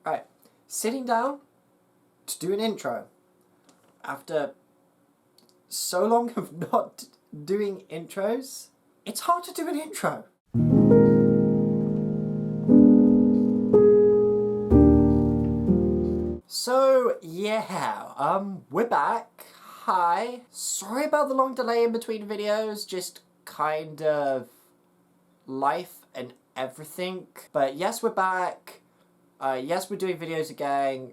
Right, sitting down to do an intro after so long of not doing intros, it's hard to do an intro. So yeah, we're back. Hi. Sorry about the long delay in between videos, just kind of life and everything. But yes, we're back. Yes, we're doing videos again.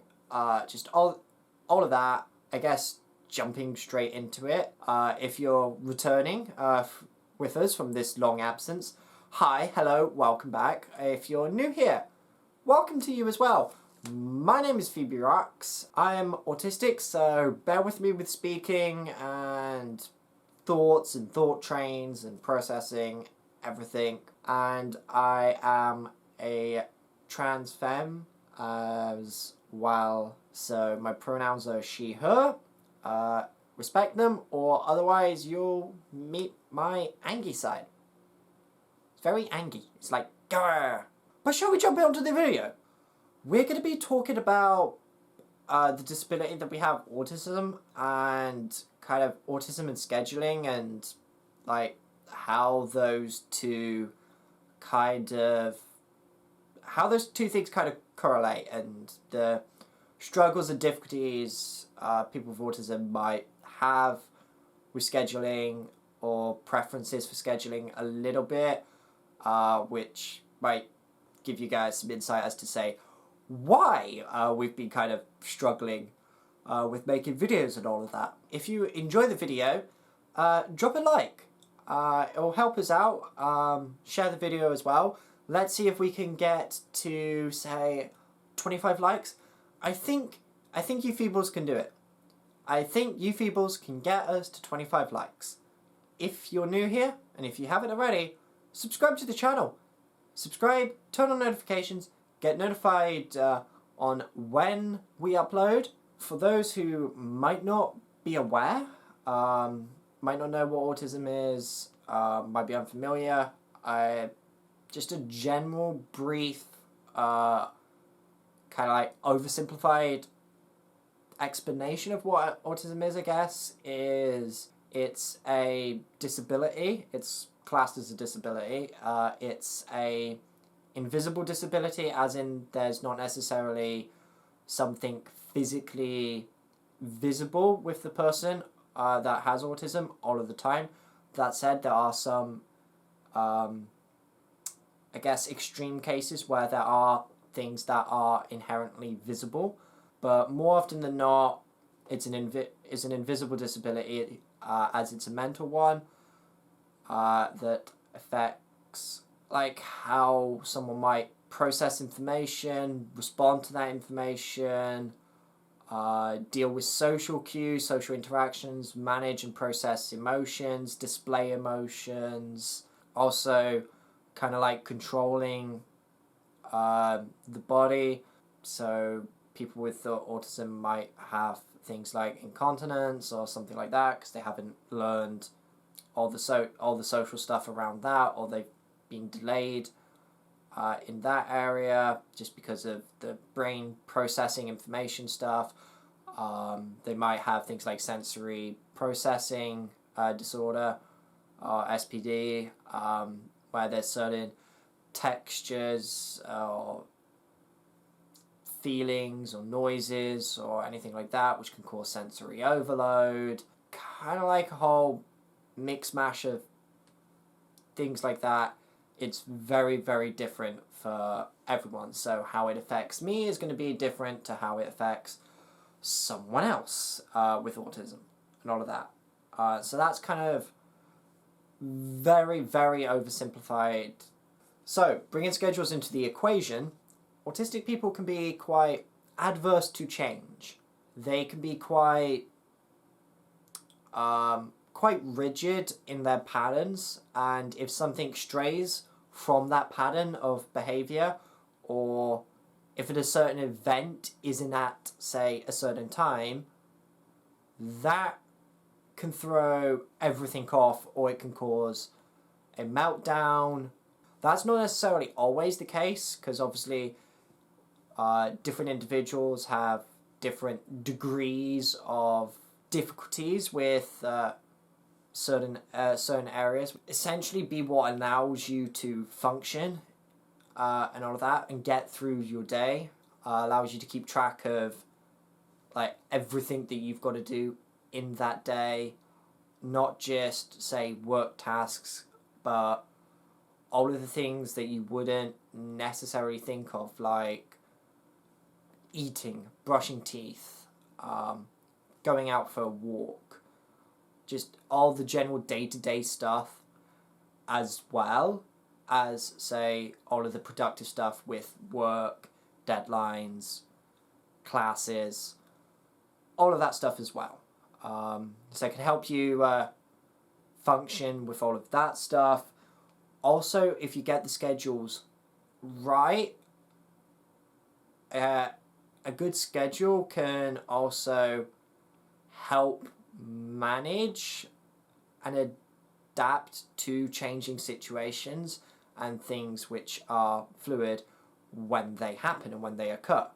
Just all of that. I guess jumping straight into it. If you're returning with us from this long absence, hi, hello, welcome back. If you're new here, welcome to you as well. My name is PhoebeRoxz. I am autistic, so bear with me with speaking and thoughts and thought trains and processing everything. And I am a trans femme as well, so my pronouns are she, her. Respect them, or otherwise you'll meet my angy side. It's very angy. It's like, grr. But shall we jump into the video? We're going to be talking about the disability that we have, autism, and kind of autism and scheduling, and like how those two things kind of correlate, and the struggles and difficulties people with autism might have with scheduling, or preferences for scheduling a little bit, which might give you guys some insight as to say why we've been kind of struggling with making videos and all of that. If you enjoy the video, drop a like. It will help us out. Share the video as well. Let's see if we can get to, say, 25 likes. I think you Feebles can do it. I think you Feebles can get us to 25 likes. If you're new here, and if you haven't already, subscribe to the channel. Subscribe, turn on notifications, get notified on when we upload. For those who might not be aware, might not know what autism is, might be unfamiliar, just a general, brief, kind of like oversimplified explanation of what autism is, I guess, is it's a disability. It's classed as a disability. It's a invisible disability, as in there's not necessarily something physically visible with the person that has autism all of the time. That said, there are some I guess extreme cases where there are things that are inherently visible, but more often than not, it's an invisible disability, as it's a mental one that affects like how someone might process information, respond to that information, deal with social cues, social interactions, manage and process emotions, display emotions, also kind of like controlling the body. So people with autism might have things like incontinence or something like that because they haven't learned all the social stuff around that, or they've been delayed in that area just because of the brain processing information stuff. They might have things like sensory processing disorder, or SPD, where there's certain textures or feelings or noises or anything like that which can cause sensory overload. Kind of like a whole mix mash of things like that. It's very, very different for everyone. So how it affects me is going to be different to how it affects someone else with autism and all of that. So that's kind of very, very oversimplified. So bringing schedules into the equation, autistic people can be quite adverse to change. They can be quite rigid in their patterns, and if something strays from that pattern of behavior, or if a certain event isn't at, say, a certain time, that can throw everything off, or it can cause a meltdown. That's not necessarily always the case, because obviously Different individuals have different degrees of difficulties with certain areas. Essentially, be what allows you to function and all of that, and get through your day. Allows you to keep track of like everything that you've got to do in that day, not just say work tasks, but all of the things that you wouldn't necessarily think of, like eating, brushing teeth, going out for a walk, just all the general day-to-day stuff, as well as, say, all of the productive stuff with work, deadlines, classes, all of that stuff as well. So it can help you function with all of that stuff. Also, if you get the schedules right, a good schedule can also help manage and adapt to changing situations and things which are fluid when they happen and when they occur.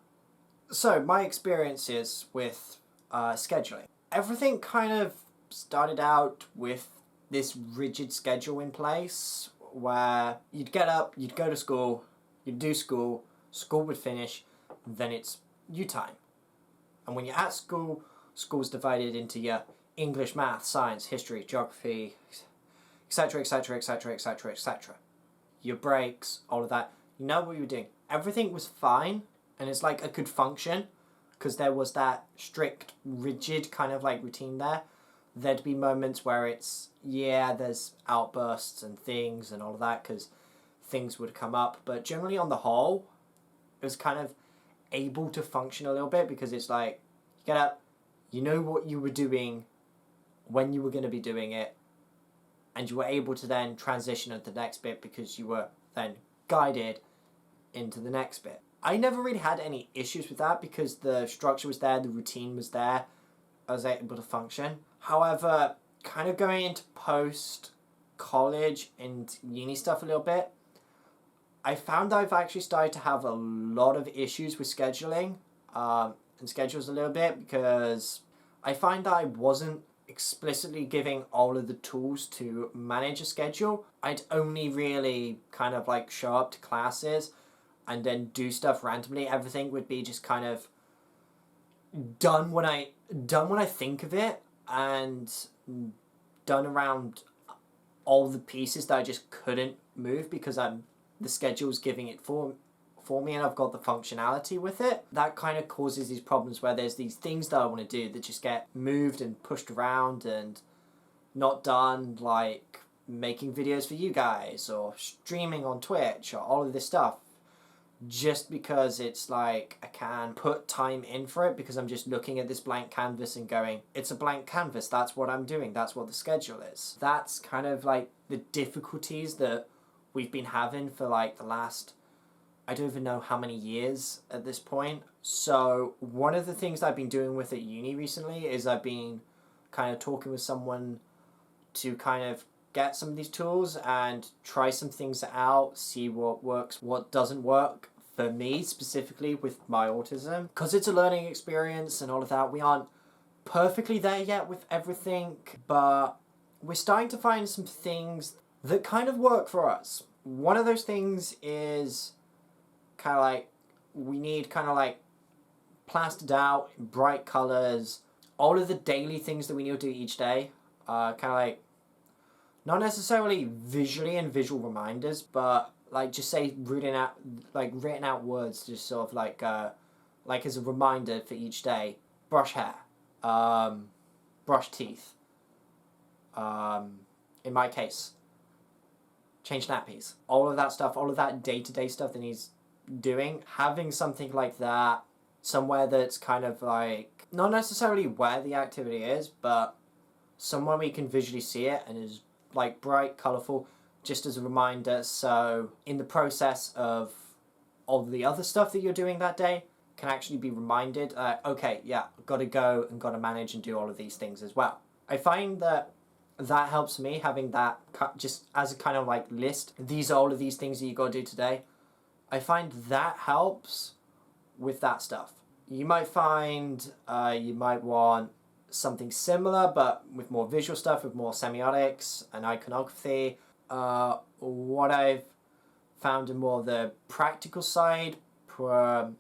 So, my experiences with scheduling. Everything kind of started out with this rigid schedule in place where you'd get up, you'd go to school, you'd do school, school would finish, then it's you time. And when you're at school, school's divided into your English, math, science, history, geography, etc., etc., etc., etc., etc. Your breaks, all of that. You know what you were doing. Everything was fine, and it's like a good function, because there was that strict, rigid kind of like routine there. There'd be moments where it's, yeah, there's outbursts and things and all of that, because things would come up. But generally on the whole, it was kind of able to function a little bit, because it's like, you get up, you know what you were doing, when you were going to be doing it, and you were able to then transition into the next bit because you were then guided into the next bit. I never really had any issues with that because the structure was there, the routine was there, I was able to function. However, kind of going into post-college and uni stuff a little bit, I found I've actually started to have a lot of issues with scheduling and schedules a little bit, because I find that I wasn't explicitly giving all of the tools to manage a schedule. I'd only really kind of like show up to classes and then do stuff randomly. Everything would be just kind of done when I think of it, and done around all the pieces that I just couldn't move because the schedule's giving it for me, and I've got the functionality with it. That kind of causes these problems where there's these things that I want to do that just get moved and pushed around and not done, like making videos for you guys or streaming on Twitch or all of this stuff, just because it's like I can put time in for it, because I'm just looking at this blank canvas and going, it's a blank canvas, that's what I'm doing, that's what the schedule is. That's kind of like the difficulties that we've been having for like the last, I don't even know how many years at this point. So one of the things I've been doing with at uni recently is I've been kind of talking with someone to kind of get some of these tools and try some things out, see what works, what doesn't work for me specifically with my autism. Because it's a learning experience and all of that, we aren't perfectly there yet with everything, but we're starting to find some things that kind of work for us. One of those things is kind of like, we need kind of like plastered out in bright colors, all of the daily things that we need to do each day, kind of like, not necessarily visually and visual reminders, but like just say written out words, just sort of like as a reminder for each day. Brush hair, brush teeth. In my case, change nappies. All of that stuff, all of that day-to-day stuff that he's doing. Having something like that somewhere that's kind of like, not necessarily where the activity is, but somewhere we can visually see it and is like bright, colourful, just as a reminder. So in the process of all the other stuff that you're doing that day, can actually be reminded, okay, yeah, got to go and got to manage and do all of these things as well. I find that helps me, having that just as a kind of like list. These are all of these things that you got to do today. I find that helps with that stuff. You might find you might want something similar but with more visual stuff, with more semiotics and iconography. What I've found in more the practical side, kind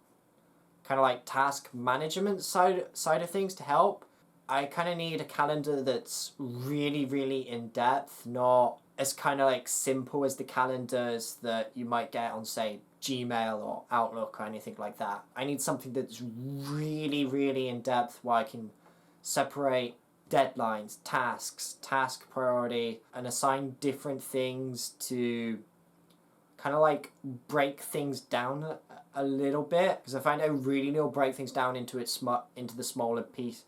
of like task management side of things to help. I kind of need a calendar that's really, really in-depth, not as kind of like simple as the calendars that you might get on, say, Gmail or Outlook or anything like that. I need something that's really, really in-depth where I can separate deadlines, tasks, task priority, and assign different things to kind of like break things down a little bit, because I find I really need to break things down into the smaller pieces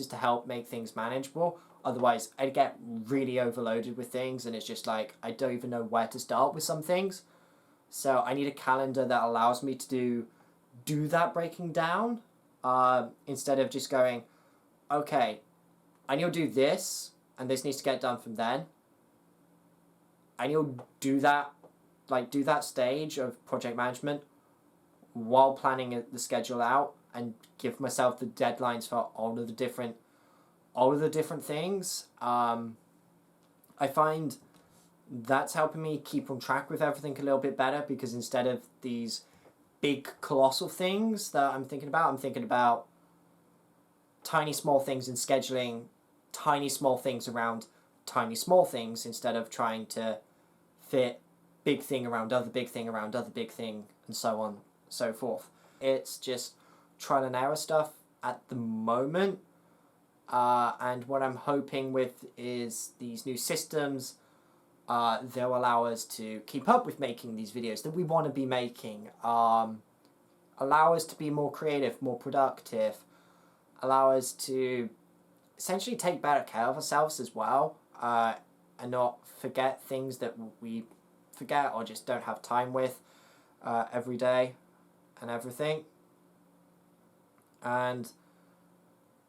to help make things manageable. Otherwise, I'd get really overloaded with things, and it's just like I don't even know where to start with some things. So I need a calendar that allows me to do that breaking down, instead of just going, okay, I need to do this, and this needs to get done from then. I need to do that stage of project management while planning the schedule out, and give myself the deadlines for all of the different things. I find that's helping me keep on track with everything a little bit better, because instead of these big colossal things that I'm thinking about tiny small things, and scheduling tiny small things around tiny small things, instead of trying to fit big thing around other big thing around other big thing, and so on, so forth. It's just trial and error stuff at the moment, and what I'm hoping with is these new systems, they'll allow us to keep up with making these videos that we want to be making, allow us to be more creative, more productive, allow us to essentially take better care of ourselves as well, and not forget things that we forget or just don't have time with every day and everything. And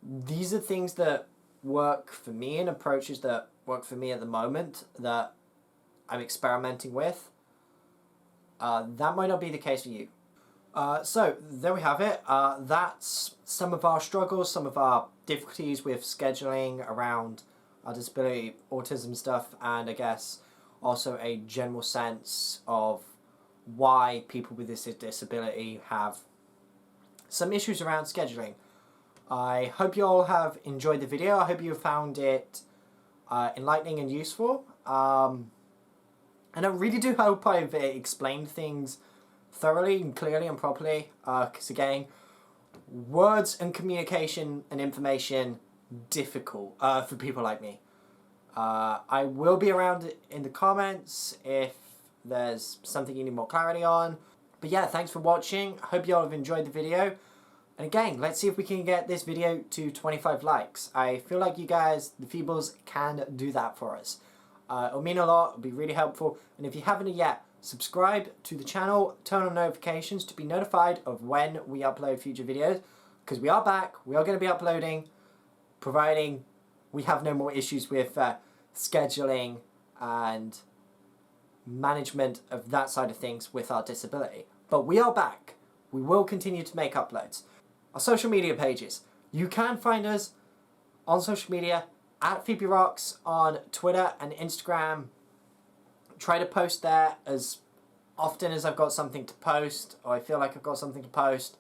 these are things that work for me, and approaches that work for me at the moment that I'm experimenting with. That might not be the case for you. So there we have it. That's some of our struggles, some of our difficulties with scheduling around our disability, autism stuff, and I guess also a general sense of why people with this disability have some issues around scheduling. I hope you all have enjoyed the video. I hope you found it enlightening and useful. And I really do hope I've explained things thoroughly and clearly and properly, because again, words and communication and information difficult for people like me. I will be around in the comments if there's something you need more clarity on. But yeah, thanks for watching. I hope you all have enjoyed the video. And again, let's see if we can get this video to 25 likes. I feel like you guys, the Phoebes, can do that for us. It'll mean a lot, it'll be really helpful. And if you haven't yet, subscribe to the channel, turn on notifications to be notified of when we upload future videos. Because we are back, we are going to be uploading, providing we have no more issues with scheduling and management of that side of things with our disability. But we are back. We will continue to make uploads. Our social media pages. You can find us on social media at PhoebeRoxz on Twitter and Instagram. Try to post there as often as I've got something to post, or I feel like I've got something to post.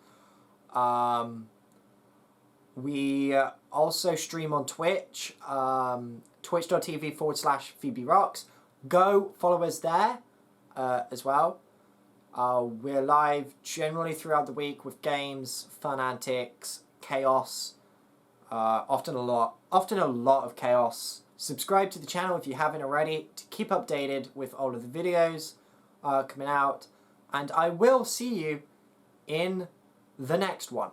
We also stream on Twitch, twitch.tv/PhoebeRoxz. Go follow us there as well. We're live generally throughout the week with games, fun antics, chaos, often a lot of chaos. Subscribe to the channel if you haven't already to keep updated with all of the videos coming out, and I will see you in the next one.